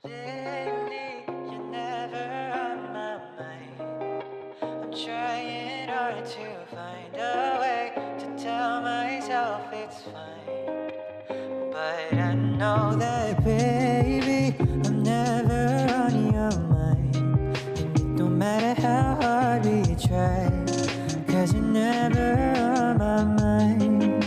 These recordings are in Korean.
Lately, you're never on my mind. I'm trying hard to find a way to tell myself it's fine. But I know that, baby, I'm never on your mind. And it don't matter how hard we try, 'cause you're never on my mind.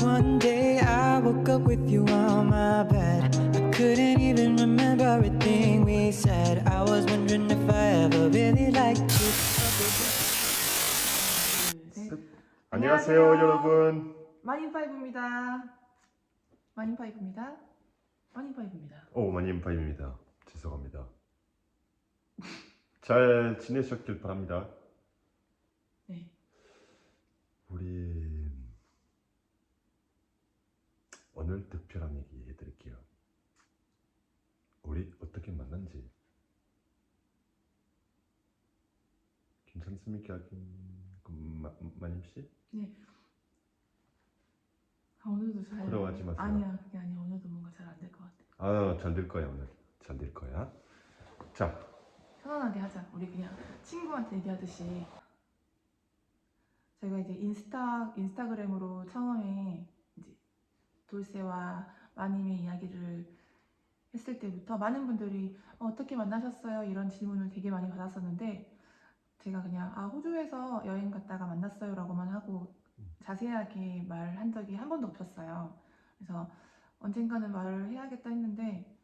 One day I woke up with you on my bed. I couldn't even remember everything we said. I was wondering if I ever really liked you. 네. 안녕하세요, 여러분. 마닌파이브입니다. 마닌파이브입니다. 마닌파이브입니다. 마님파입니다. 죄송합니다. 잘 지내셨길 바랍니다. 네. 우리 오늘 특별한 얘기 해드릴게요. 우리 어떻게 만난지 괜찮습니까, 마님 씨? 네. 오늘도 잘. 부러워하지 마세요. 아니야, 그게 아니야. 오늘도 뭔가 잘 안 될 것 같아. 잘 될 거야. 오늘 잘 될 거야. 자, 편안하게 하자. 우리 그냥 친구한테 얘기하듯이. 제가 이제 인스타그램으로 처음에 이제 돌쇠와 마님의 이야기를 했을 때부터 많은 분들이 어떻게 만나셨어요? 이런 질문을 되게 많이 받았었는데, 제가 그냥 호주에서 여행 갔다가 만났어요 라고만 하고 자세하게 말한 적이 한 번도 없었어요. 그래서 언젠가는 말을 해야겠다 했는데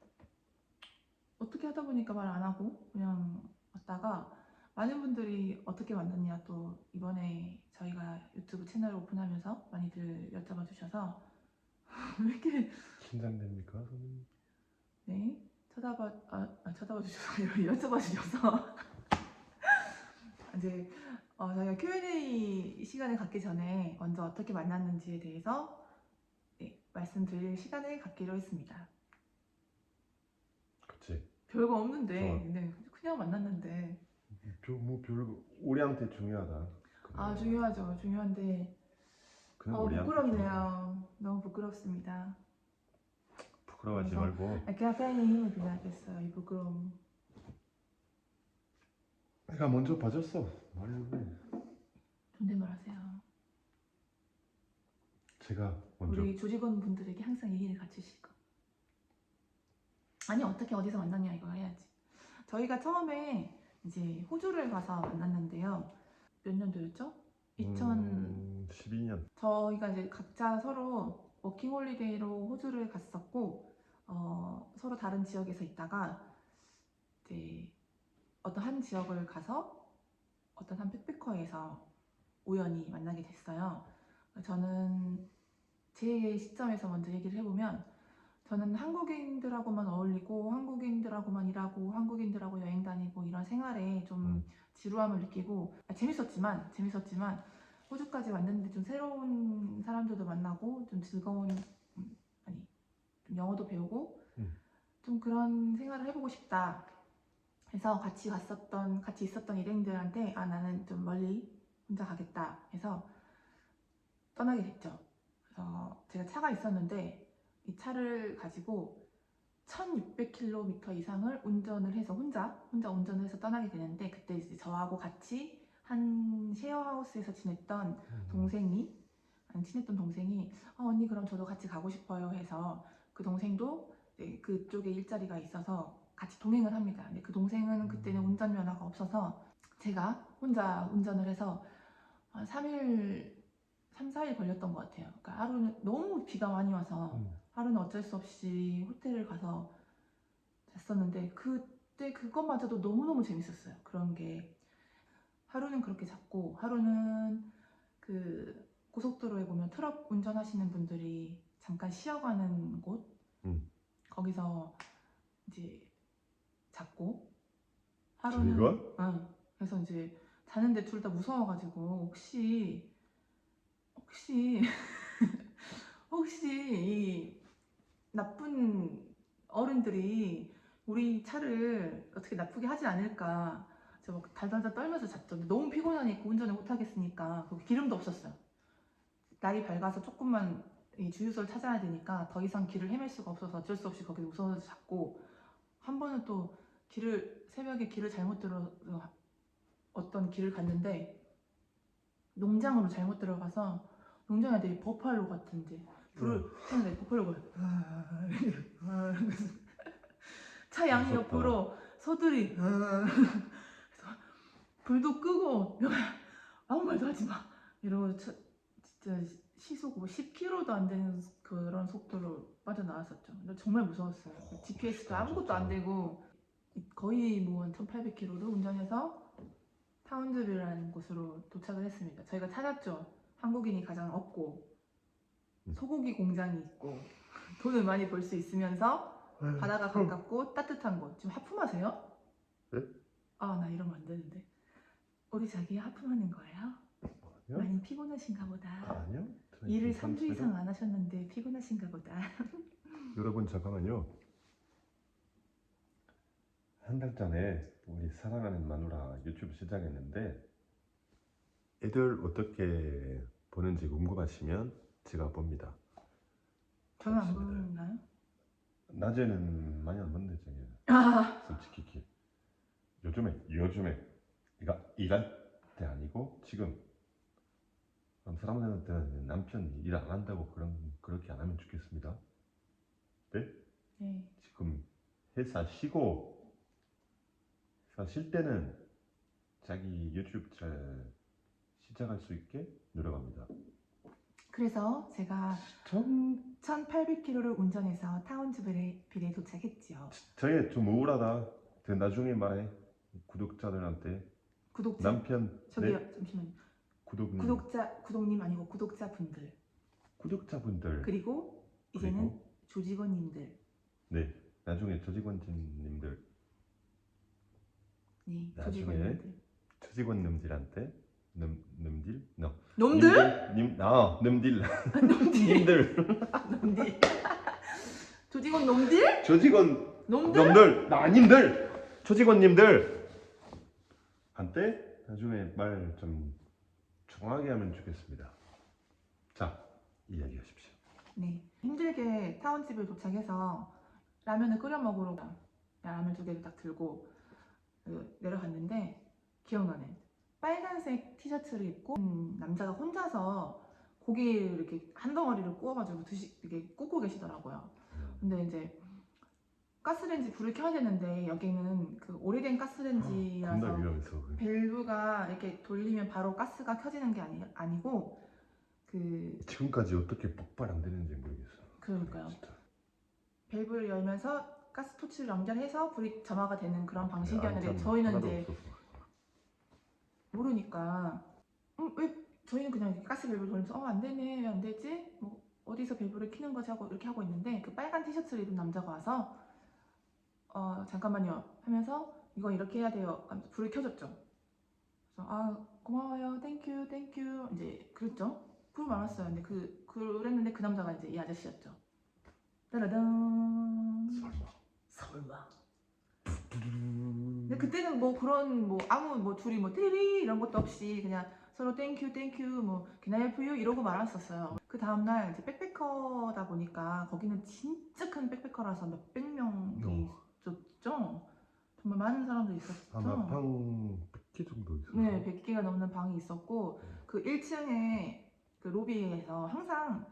어떻게 하다 보니까 말 안 하고 그냥 왔다가, 많은 분들이 어떻게 만났냐, 또 이번에 저희가 유튜브 채널을 오픈하면서 많이들 여쭤봐 주셔서 왜 이렇게 긴장됩니까? 네 쳐다봐 주셔서 여쭤봐 주셔서 이제 저희가 Q&A 시간을 갖기 전에 먼저 어떻게 만났는지에 대해서 말씀드릴 시간을 갖기로 했습니다. 그치. 별거 없는데, 좋아. 근데 그냥 만났는데. 별거 우리한테 중요하다. 그래. 중요하죠. 중요한데 그냥 우리한테 부끄럽네요. 중요하다. 너무 부끄럽습니다. 부끄러워하지 그래서 말고. 카페인의 힘을 빌려야겠어요. 이 부끄러움. 내가 먼저 봐줬어. 말해. 존댓말 하세요. 제가 먼저. 우리 조직원 분들에게 항상 예의를 갖추시고. 아니, 어떻게 어디서 만났냐 이거 해야지. 저희가 처음에 이제 호주를 가서 만났는데요. 몇 년도였죠? 12년. 저희가 이제 각자 서로 워킹홀리데이로 호주를 갔었고, 서로 다른 지역에서 있다가 이제 어떤 한 지역을 가서 어떤 한 백패커에서 우연히 만나게 됐어요. 저는 제 시점에서 먼저 얘기를 해보면, 저는 한국인들하고만 어울리고 한국인들하고만 일하고 한국인들하고 여행 다니고 이런 생활에 좀 지루함을 느끼고, 재밌었지만 호주까지 왔는데 좀 새로운 사람들도 만나고 좀 즐거운, 좀 영어도 배우고 좀 그런 생활을 해보고 싶다 해서 같이 있었던 일행들한테 나는 좀 멀리 혼자 가겠다 해서 떠나게 됐죠. 그래서 제가 차가 있었는데 이 차를 가지고 1600km 이상을 운전을 해서 혼자 운전을 해서 떠나게 되는데, 그때 이제 저하고 같이 한 쉐어하우스에서 친했던 동생이 언니 그럼 저도 같이 가고 싶어요 해서, 그 동생도 그쪽에 일자리가 있어서 같이 동행을 합니다. 근데 그 동생은 그때는 운전면허가 없어서 제가 혼자 운전을 해서 한 3, 4일 걸렸던 것 같아요. 그러니까 하루는 너무 비가 많이 와서 하루는 어쩔 수 없이 호텔을 가서 잤었는데, 그때 그것마저도 너무너무 재밌었어요. 그런 게 하루는 그렇게 잤고, 하루는 그 고속도로에 보면 트럭 운전하시는 분들이 잠깐 쉬어가는 곳, 거기서 이제 잤고, 하루는 저희가? 그래서 이제 자는데 둘 다 무서워가지고 혹시 이 나쁜 어른들이 우리 차를 어떻게 나쁘게 하진 않을까, 저 막 달달달 떨면서 잤죠. 근데 너무 피곤하니까 운전을 못 하겠으니까. 그리고 기름도 없었어요. 날이 밝아서 조금만 이 주유소를 찾아야 되니까 더 이상 길을 헤맬 수가 없어서 어쩔 수 없이 거기서 우선을 잡고, 한 번은 또 새벽에 길을 잘못 들어서 어떤 길을 갔는데 농장으로 잘못 들어가서, 농장에 되게 버팔로 같은데 불을 켜는데 버팔로가 차 양 무섭다. 옆으로 서들이 그래서 불도 끄고 아무 말도 하지 마 이러고 진짜 시속 뭐 10km도 안 되는 그런 속도로 빠져나왔었죠. 근데 정말 무서웠어요. GPS도 아무것도 안 되고 거의 뭐 한 1800km를 운전해서 타운즈빌이라는 곳으로 도착을 했습니다. 저희가 찾았죠. 한국인이 가장 없고 소고기 공장이 있고 돈을 많이 벌 수 있으면서 바다가 가깝고 따뜻한 곳. 지금 하품하세요? 네? 아, 나 이러면 안 되는데. 우리 자기 하품하는 거예요? 아니요? 많이 피곤하신가 보다. 아니요? 일을 3주 이상 안 하셨는데 피곤하신가 보다. 여러분 잠깐만요. 한 달 전에 우리 사랑하는 마누라 유튜브 시작했는데 애들 어떻게 보는지 궁금하시면 제가 봅니다. 저는 안 그렇습니다. 보나요? 낮에는 많이 안 봤는데 저기 아, 솔직히 요즘에 일할 때 아니고 지금 그럼 사람들한테는 남편이 일 안 한다고 그렇게 안 하면 좋겠습니다. 네? 네. 지금 회사 쉬고 회사 쉴 때는 자기 유튜브 잘 시작할 수 있게 노력합니다. 그래서 제가 1800km를 운전해서 타운즈빌에 도착했지요. 저게 좀 우울하다. 나중에 말해 구독자들한테. 구독자 남편 저기요, 네? 잠시만요. 구독님 구독님 아니고 구독자분들, 구독자분들 그리고 이제는 그리고 조직원님들, 네 나중에 조직원님들 네, 나중에 조직원님들, 조직원님들한테 놈들 놈들? 님들 놈들, 님들 놈들, 조직원 놈들? 조직원 놈들? 님들 조직원님들 한테 나중에 말 좀 정확하게 하면 좋겠습니다. 자 이야기하십시오. 네, 힘들게 타운집에 도착해서 라면을 끓여 먹으러 라면 2개를 딱 들고 내려갔는데, 기억나네. 빨간색 티셔츠를 입고 남자가 혼자서 고기를 이렇게 한 덩어리를 구워가지고 이렇게 굽고 계시더라고요. 근데 이제 가스레인지 불을 켜야 되는데 여기는 그 오래된 겁나 가스레인지라서 위험해서 밸브가 이렇게 돌리면 바로 가스가 켜지는 게 아니고 지금까지 어떻게 폭발 안 되는지 모르겠어. 그러니까요. 진짜. 밸브를 열면서 가스 토치를 연결해서 불이 점화가 되는 그런 방식이었는데 안전 저희는 하나도 이제 없어서. 모르니까 왜 저희는 그냥 이렇게 가스 밸브를 돌리면서 안 되네, 왜 안 되지? 뭐 어디서 밸브를 켜는 거지 하고 이렇게 하고 있는데, 그 빨간 티셔츠를 입은 남자가 와서 잠깐만요 하면서 이거 이렇게 해야 돼요 하면서 불을 켜줬죠. 그래서 고마워요, 땡큐 이제 그랬죠. 불 많았어요. 근데 그랬는데 그 남자가 이제 이 아저씨였죠. 따라단. 설마. 근데 그때는 뭐 그런 아무 둘이 띠리리 이런 것도 없이 그냥 서로 땡큐 뭐 can I help you 이러고 말았었어요. 그 다음날 이제 백패커다 보니까 거기는 진짜 큰 백패커라서 몇백 명이 있었죠. 정말 많은 사람들이 있었죠. 아마 방 100개 정도 있어요. 네, 100개가 넘는 방이 있었고 그 1층에 그 로비에서 항상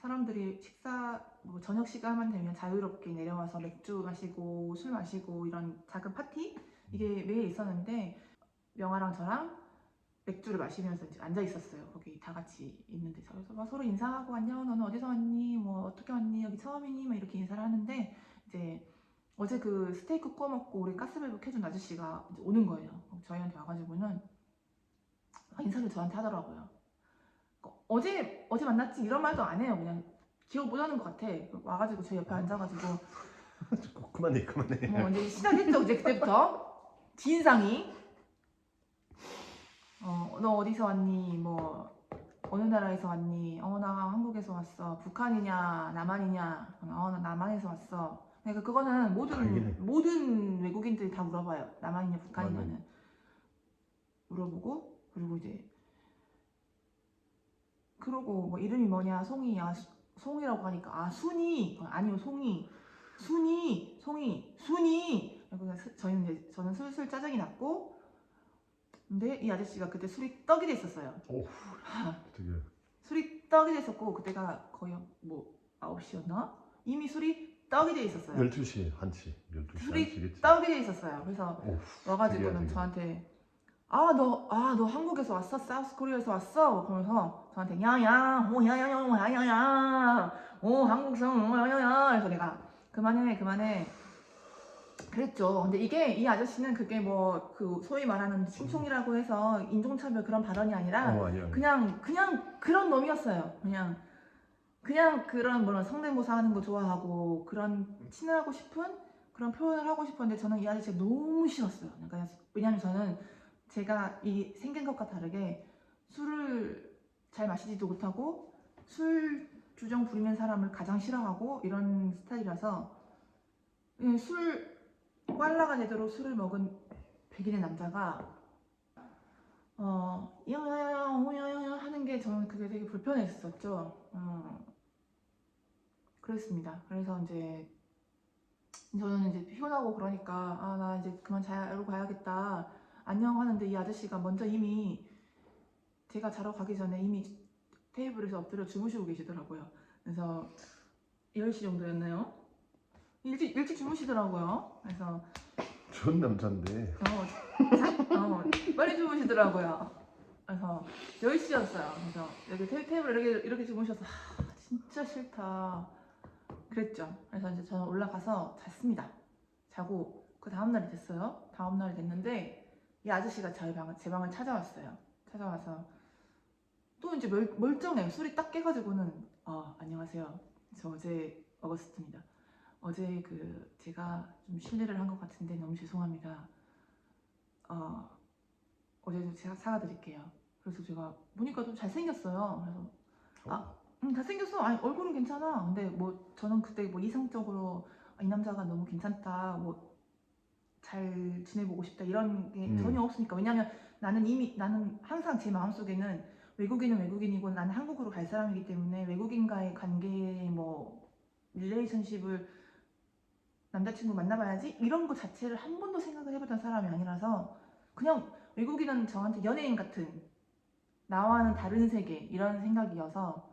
사람들이 식사 저녁 시간만 되면 자유롭게 내려와서 맥주 마시고 술 마시고 이런 작은 파티 이게 매일 있었는데, 명아랑 저랑 맥주를 마시면서 이제 앉아 있었어요. 거기 다 같이 있는데 그래서 막 서로 인사하고 안녕, 너는 어디서 왔니? 뭐 어떻게 왔니? 여기 처음이니? 막 이렇게 인사를 하는데, 이제 어제 그 스테이크 구워 먹고 우리 가스밸브 켜준 아저씨가 이제 오는 거예요. 저희한테 와가지고는 인사를 저한테 하더라고요. 어제 만났지 이런 말도 안 해요. 그냥 기억 못 하는 것 같아. 와가지고 제 옆에 앉아가지고 그만해. 이제 시작했죠. 이제 그때부터 진상이 너 어디서 왔니? 뭐 어느 나라에서 왔니? 나 한국에서 왔어. 북한이냐 남한이냐? 나 남한에서 왔어. 그러니까 그거는 모든 외국인들이 다 물어봐요. 남한이냐 북한이냐는 물어보고, 그리고 이제 그러고 뭐 이름이 뭐냐 송이 송이라고 하니까 순이 아니요 순이 그래서 저는 슬슬 짜증이 났고 근데 이 아저씨가 그때 술이 떡이 됐었어요. 오, 되게 술이 떡이 됐었고 그때가 거의 뭐 9시였나? 이미 술이 떡이 돼 있었어요. 12시, 1시, 12시, 술이 1시겠지. 떡이 돼 있었어요. 그래서 오, 와가지고는 되게. 저한테 너 한국에서 왔어? 사우스 코리아에서 왔어? 그러면서 저한테 야야 한국성 야야야 그래서 내가 그만해 그랬죠. 근데 이 아저씨는 그게 뭐 그 소위 말하는 춤송이라고 해서 인종차별 그런 발언이 아니라 아니야. 그냥 그런 놈이었어요. 그냥 그런 뭐런 성대모사 하는 거 좋아하고 그런 친하고 싶은 그런 표현을 하고 싶었는데 저는 이 아저씨가 너무 싫었어요. 그러니까 왜냐면 저는 제가 이 생긴 것과 다르게 술을 잘 마시지도 못하고 술 주정 부리는 사람을 가장 싫어하고 이런 스타일이라서 술 꽐라가 제대로 술을 먹은 백인의 남자가 야야야 하는 게 저는 그게 되게 불편했었죠. 그랬습니다. 그래서 이제 저는 이제 피곤하고 그러니까 나 이제 그만 자러 가야겠다 안녕 하는데 이 아저씨가 먼저 이미 제가 자러 가기 전에 이미 테이블에서 엎드려 주무시고 계시더라고요. 그래서 10시 정도였나요? 일찍 주무시더라고요. 그래서 좋은 남잔데. 빨리 주무시더라고요. 그래서 10시였어요. 그래서 여기 테이블에 이렇게 주무셔서 진짜 싫다 그랬죠. 그래서 이제 저는 올라가서 잤습니다. 자고 그 다음날이 됐어요. 다음날이 됐는데 이 아저씨가 제 방을 찾아왔어요. 찾아와서 또 이제 멀쩡해. 술이 딱 깨가지고는 안녕하세요. 저 어제 어거스트입니다. 어제 제가 좀 실례를 한 것 같은데 너무 죄송합니다. 어제도 제가 사과드릴게요. 그래서 제가 보니까 좀 잘생겼어요. 그래서 잘생겼어. 아니 얼굴은 괜찮아. 근데 뭐 저는 그때 뭐 이상적으로 이 남자가 너무 괜찮다. 뭐 잘 지내보고 싶다 이런 게 전혀 없으니까. 왜냐면 나는 항상 제 마음속에는 외국인은 외국인이고 나는 한국으로 갈 사람이기 때문에 외국인과의 관계 뭐 릴레이션십을 남자친구 만나봐야지 이런 거 자체를 한 번도 생각을 해봤던 사람이 아니라서 그냥 외국인은 저한테 연예인 같은 나와는 다른 세계 이런 생각이어서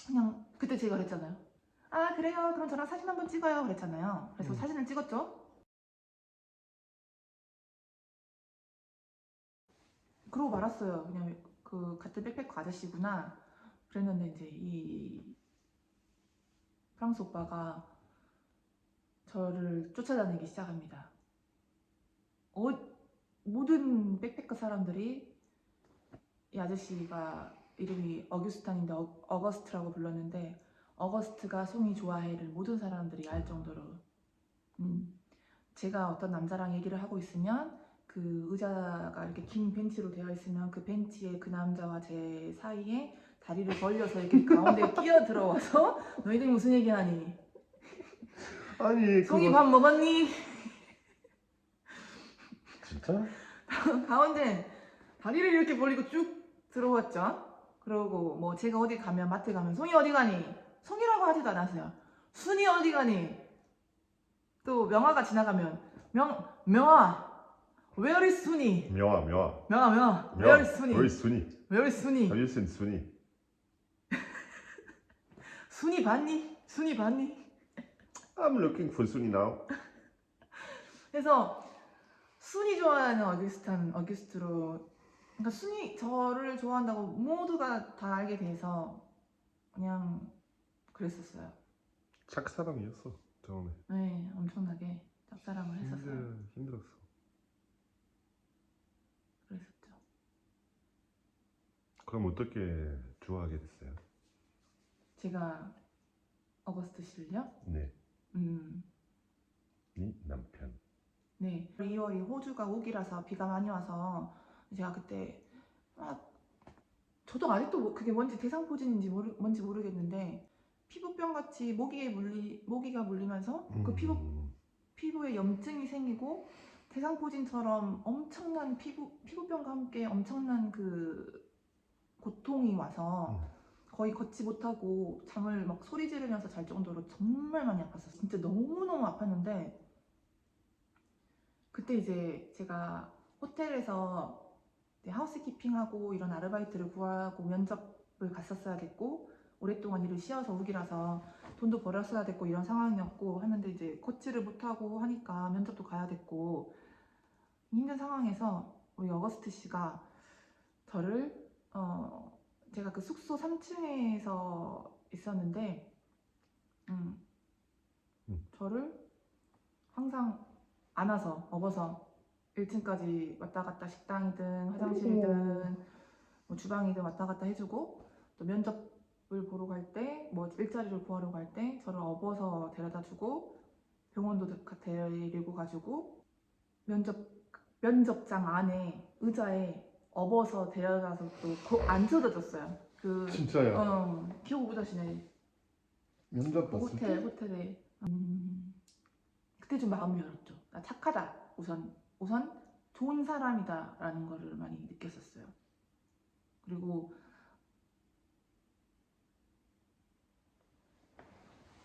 그냥 그때 제가 그랬잖아요. 그래요. 그럼 저랑 사진 한번 찍어요. 그랬잖아요. 그래서 사진을 찍었죠. 그러고 말았어요. 그냥 같은 백패커 아저씨구나. 그랬는데 이제 이 프랑스 오빠가 저를 쫓아다니기 시작합니다. 모든 백패커 사람들이 이 아저씨가 이름이 어규스탄인데 어거스트라고 불렀는데 어거스트가 송이 좋아해를 모든 사람들이 알 정도로 제가 어떤 남자랑 얘기를 하고 있으면 그 의자가 이렇게 긴 벤치로 되어 있으면 그 벤치에 그 남자와 제 사이에 다리를 벌려서 이렇게 가운데 끼어 들어와서 너희들 무슨 얘기하니? 아니 송이 밥 먹었니? 진짜? 가운데 다리를 이렇게 벌리고 쭉 들어왔죠. 그러고 뭐 제가 어디 가면 마트 가면 송이 어디 가니? 송이라고 하지도 않았어요. 순이 어디 가니? 또 명화가 지나가면 명화 Where is 순이? 명화 Where is 순이? Where is 순이? Where is 순이? Have you seen 순이? 순이 봤니? 순이 봤니? I'm looking for 순이 now. 그래서 순이 좋아하는 어규스트로 그러니까 순이 저를 좋아한다고 모두가 다 알게 돼서 그냥 그랬었어요. 착사랑이었어 처음에. 네, 엄청나게 짝사랑을 했었어요. 힘들었어. 그랬었죠. 그럼 어떻게 좋아하게 됐어요? 제가 어거스트 씨를요? 네. 네 남편. 네. 2월이 호주가 우기라서 비가 많이 와서 제가 그때 저도 아직도 그게 뭔지 대상포진인지 뭔지 모르겠는데 피부병 같이 모기가 물리면서 그 피부에 염증이 생기고 대상포진처럼 엄청난 피부병과 함께 엄청난 그 고통이 와서 거의 걷지 못하고 잠을 막 소리 지르면서 잘 정도로 정말 많이 아팠었어요. 진짜 너무너무 아팠는데 그때 이제 제가 호텔에서 하우스키핑하고 이런 아르바이트를 구하고 면접을 갔었어야 됐고 오랫동안 일을 쉬어서 우기라서 돈도 벌었어야 됐고 이런 상황이었고 하는데 이제 걷지를 못하고 하니까 면접도 가야 됐고 힘든 상황에서 우리 어거스트 씨가 저를 제가 그 숙소 3층에서 있었는데 저를 항상 안아서 업어서 1층까지 왔다 갔다 식당이든 화장실이든 뭐 주방이든 왔다 갔다 해주고 또 면접을 보러 갈 때 뭐 일자리를 구하러 갈 때 저를 업어서 데려다주고 병원도 데리고 가지고 면접장 안에 의자에 업어서 데려다서 또 앉혀다 줬어요. 그 진짜요? 기억 못 하시네. 면접 그 봤을 때? 호텔에 그때 좀 마음이 열었죠. 나 착하다. 우선 좋은 사람이다라는 거를 많이 느꼈었어요. 그리고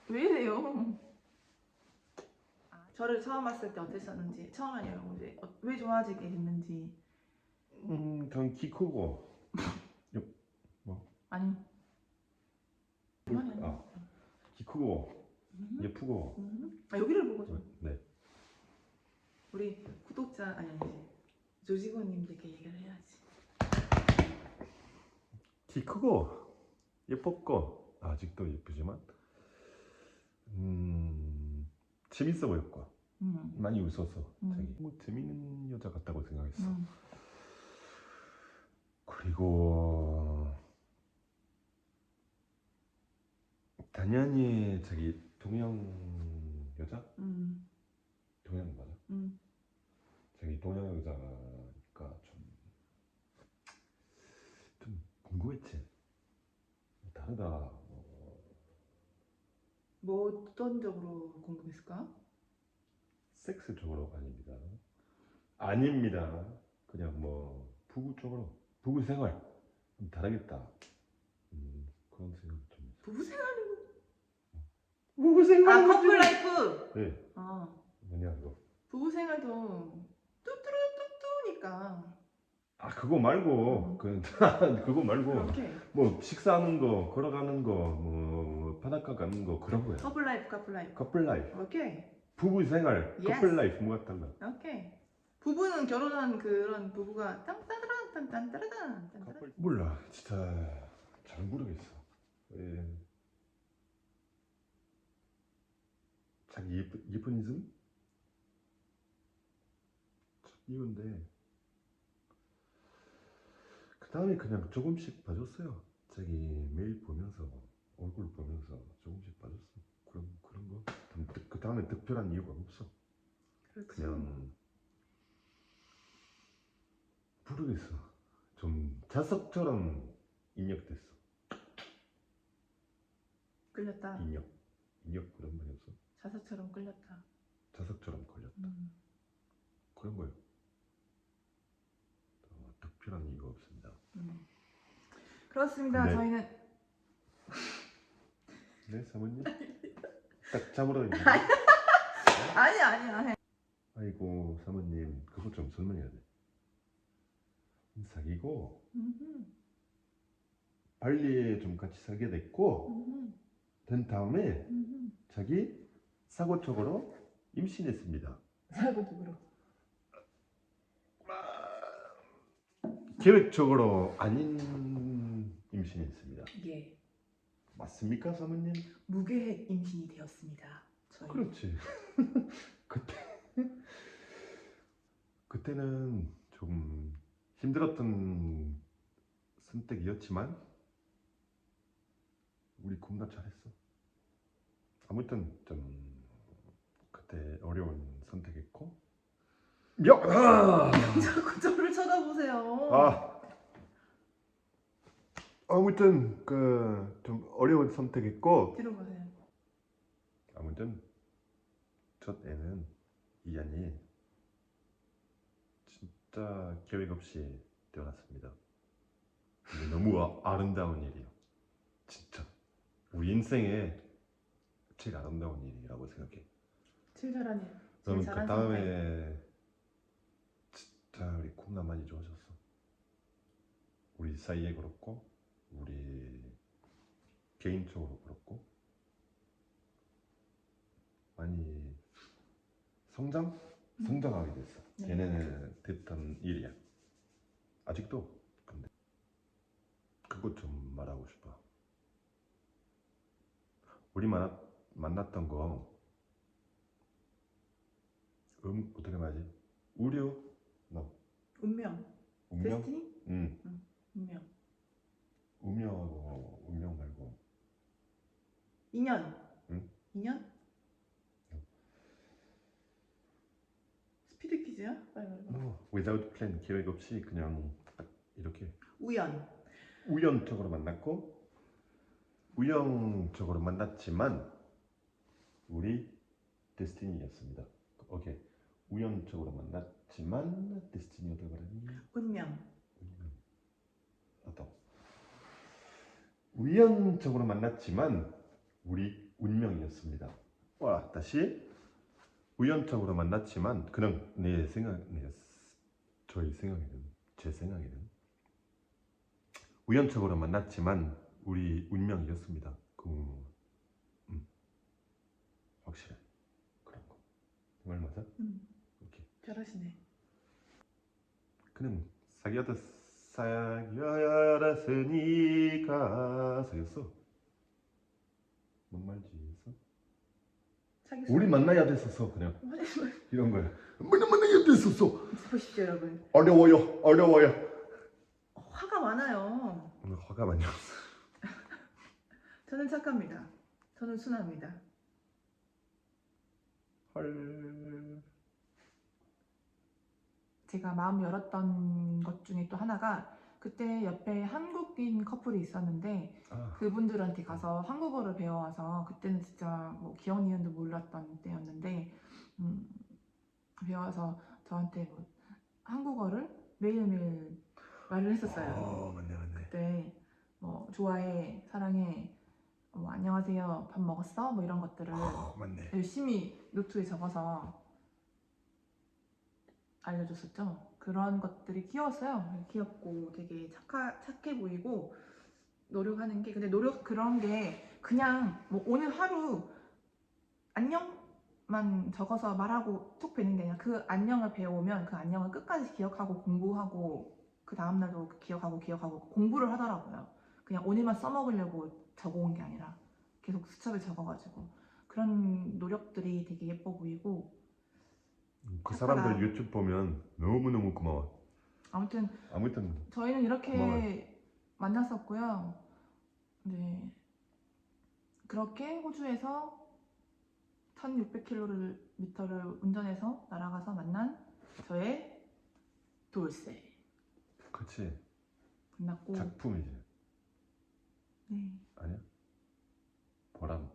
왜 이래요? 저를 처음 봤을 때 어땠었는지 처음 아니에요. 이제 왜 좋아지게 됐는지. 전 키 크고 아니. 그만해. 키 크고 예쁘고. 여기를 보고 좀. 네. 우리 구독자 아니 조직원님들께 얘기를 해야지. 키 크고 예뻤고 아직도 예쁘지만 재밌어 보였고 많이 웃어서 자기 뭐 재밌는 여자 같다고 생각했어. 그리고 당연히 자기 동양 여자? 동양 맞아? 자기 동양 여자니까 좀 궁금했지. 다르다. 뭐 어떤 적으로 궁금했을까? 섹스 쪽으로 아닙니다. 아닙니다. 그냥 뭐 부부 쪽으로 부부 생활 좀 다르겠다. 그런 생각 좀 했어. 부부 생활이 부부 생활. 커플 라이프. 네. 아 뭐냐 그거. 부부 생활도 뚜뚜루뚜뚜니까. 그거 말고 그거 말고 오케이. 뭐 식사하는 거, 걸어가는 거, 뭐 바닷가 가는 거 그런 거야. 커플 라이프. 커플 라이프. 오케이. 부부 생활, Yes. 커플 라이프 뭐가 달라? 오케이. 부부는 결혼한 그런 부부가 딴따라란 커플 몰라 진짜 잘 모르겠어. 왜 자기 예쁜이즘 이건데 그 다음에 그냥 조금씩 봐줬어요. 자기 매일 보면서 얼굴 보면서 조금씩 봐줬어. 그런 거. 그 다음에 특별한 이유가 없어. 그렇지. 그냥 모르겠어. 좀 자석처럼 인력됐어. 끌렸다. 인력 그런 말이 없어. 자석처럼 끌렸다. 자석처럼 걸렸다. 그런 거예요. 특별한 이유가 없습니다. 그렇습니다. 네. 저희는 네, 사모님? 딱 잡으러 있는데. 아니야. 아이고, 사모님, 그거 좀 설명해야 돼. 사귀고 발리에 좀 같이 살게 됐고 된 다음에 자기 사고적으로 임신했습니다. 사고적으로. 계획적으로 아닌 임신했습니다. 예. 맞습니까, 사모님? 무계획 임신이 되었습니다. 저희. 그렇지. 그때는 좀 힘들었던 선택이었지만 우리 겁나 잘했어. 아무튼 좀 그때 어려운 선택했고 자꾸 저를 쳐다보세요. 아무튼 그 좀 어려운 선택했고 뒤로 가세요. 아무튼 첫 애는 이안이 진짜 계획 없이 태어났습니다. 이게 너무 아름다운 일이에요. 진짜 우리 인생에 제일 아름다운 일이라고 생각해. 제일 잘하니. 제일 그러면 그 잘하는 다음에 진짜 우리 겁나 많이 좋아졌어. 우리 사이에 그렇고 우리 개인적으로 그렇고 많이 성장하게 됐어. 네. 얘네는 됐던 일이야. 아직도. 근데 그것 좀 말하고 싶어. 우리 만났던 거 어떻게 말하지? 우려? 너 운명. 운명? 데스티니? 응. 운명. 운명 말고 인연. 응? 인연? 스피드 퀴즈야? 빨리 말해봐. without plan 계획 없이 그냥 딱 이렇게 우연. 우연적으로 만났고 우연적으로 만났지만 우리 데스티니였습니다. 오케이. 우연적으로 만났지만 데스티니 어떻게 말하니? 운명. 또 우연적으로 만났지만 우리 운명이었습니다. 와 다시 우연적으로 만났지만 그냥 저희 생각에는 제 생각에는 우연적으로 만났지만 우리 운명이었습니다. 확실해 그런 거. 그 말 맞아? 오케이. 잘하시네. 그냥 사귀었으니까 사귀었어. 뭔 말인지 이해했어? 사귀었어요. 우리 만나야 됐었어. 그냥 이런 거야. 만나야 됐었어. 보십시오 여러분. 어려워요. 화가 많아요. 오늘 화가 많이 났어. 저는 착합니다. 저는 순합니다. 헐. 제가 마음 열었던 것 중에 또 하나가 그때 옆에 한국인 커플이 있었는데 그분들한테 가서 한국어를 배워와서 그때는 진짜 뭐 기억 니은도 몰랐던 때였는데 배워서 저한테 뭐 한국어를 매일매일 말을 했었어요. 맞네. 그때 뭐 좋아해, 사랑해, 뭐 안녕하세요, 밥 먹었어? 뭐 이런 것들을 맞네. 열심히 노트에 적어서 알려줬었죠. 그런 것들이 귀여웠어요. 귀엽고 되게 착해 보이고 노력하는 게, 근데 그런 게 그냥 뭐 오늘 하루 안녕만 적어서 말하고 툭 배는 게 아니라 그 안녕을 배워오면 그 안녕을 끝까지 기억하고 공부하고 그 다음날도 기억하고 공부를 하더라고요. 그냥 오늘만 써먹으려고 적어온 게 아니라 계속 수첩에 적어가지고 그런 노력들이 되게 예뻐 보이고 그 착하다. 사람들 유튜브 보면 너무너무 고마워. 아무튼 저희는 이렇게 고마워요. 만났었고요. 네, 그렇게 호주에서 1600km를 운전해서 날아가서 만난 저의 돌쇠 그치. 만났고 작품이지. 네, 아니야? 보람.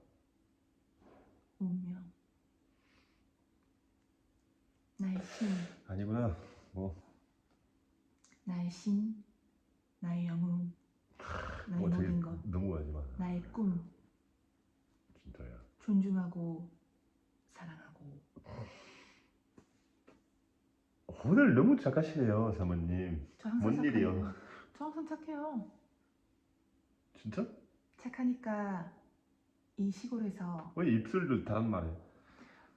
운명, 나의 힘, 아니구나. 뭐 나의 신, 나의 영웅, 나의 되게 모든 것, 너무 하지 마. 나의 꿈, 진짜야. 존중하고 사랑하고. 오늘 너무 착하시네요, 사모님. 저 항상 뭔 착해요. 일이요? 저 항상 착해요. 진짜? 착하니까 이 시골에서 왜 입술도 다른 말해?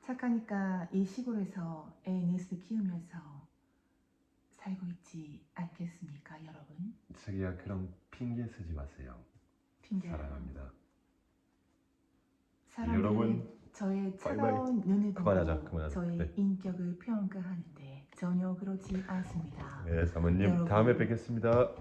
착하니까 이 시골에서 애니스 키우면서 살고 있지 않겠습니까, 여러분? 자기야 그런 핑계 쓰지 마세요. 핑계. 사랑합니다. 사람들은 여러분, 저의 바이바이. 차가운 눈을 보고 그만하자. 저의 네. 인격을 평가하는데 전혀 그렇지 않습니다. 네, 사모님 여러분. 다음에 뵙겠습니다.